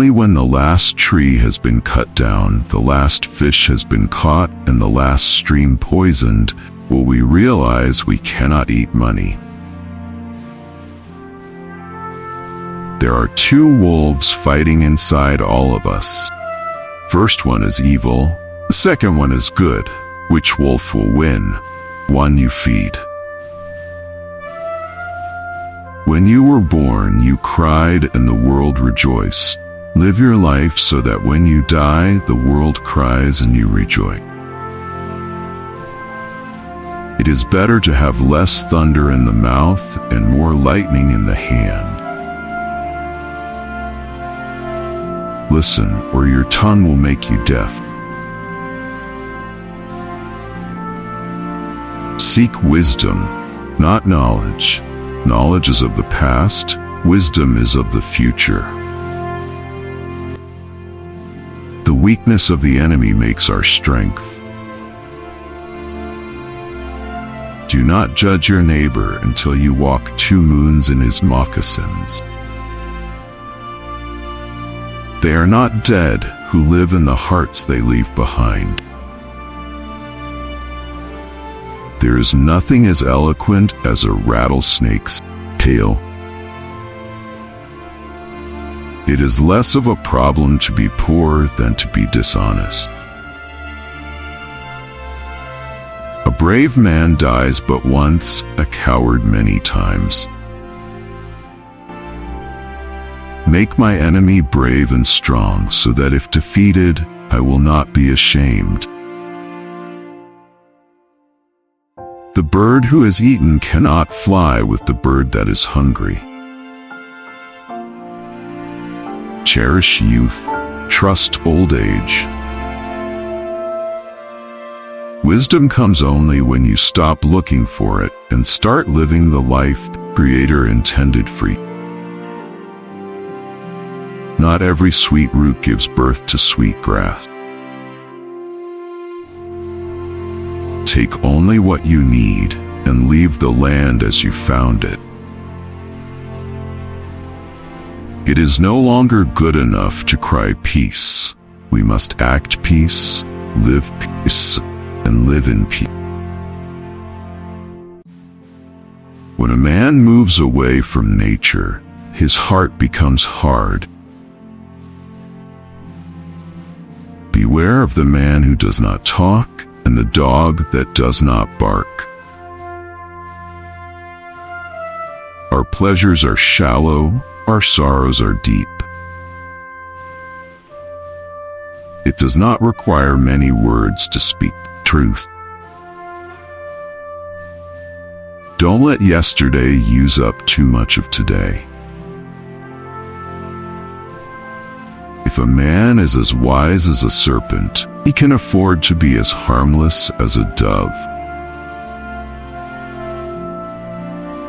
Only when the last tree has been cut down, the last fish has been caught, and the last stream poisoned, will we realize we cannot eat money. There are two wolves fighting inside all of us. First one is evil, the second one is good. Which wolf will win? One you feed. When you were born, you cried and the world rejoiced. Live your life so that when you die, the world cries and you rejoice. It is better to have less thunder in the mouth and more lightning in the hand. Listen, or your tongue will make you deaf. Seek wisdom, not knowledge. Knowledge is of the past, wisdom is of the future. The weakness of the enemy makes our strength. Do not judge your neighbor until you walk 2 moons in his moccasins. They are not dead who live in the hearts they leave behind. There is nothing as eloquent as a rattlesnake's tail. It is less of a problem to be poor than to be dishonest. A brave man dies but once, a coward many times. Make my enemy brave and strong, so that if defeated, I will not be ashamed. The bird who is eaten cannot fly with the bird that is hungry. Cherish youth, trust old age. Wisdom comes only when you stop looking for it and start living the life the Creator intended for you. Not every sweet root gives birth to sweet grass. Take only what you need and leave the land as you found it. It is no longer good enough to cry peace. We must act peace, live peace, and live in peace. When a man moves away from nature, his heart becomes hard. Beware of the man who does not talk and the dog that does not bark. Our pleasures are shallow, our sorrows are deep. It does not require many words to speak the truth. Don't let yesterday use up too much of today. If a man is as wise as a serpent, he can afford to be as harmless as a dove.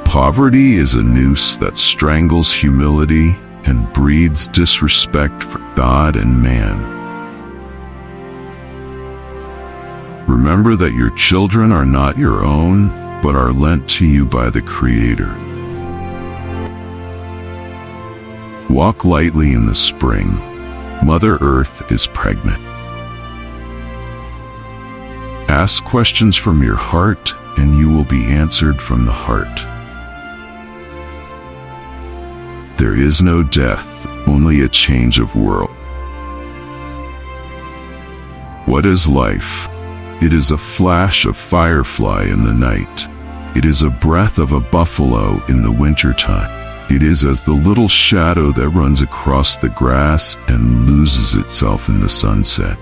Poverty is a noose that strangles humility and breeds disrespect for God and man. Remember that your children are not your own, but are lent to you by the Creator. Walk lightly in the spring. Mother Earth is pregnant. Ask questions from your heart, and you will be answered from the heart. There is no death, only a change of world. What is life? It is a flash of firefly in the night. It is a breath of a buffalo in the wintertime. It is as the little shadow that runs across the grass and loses itself in the sunset.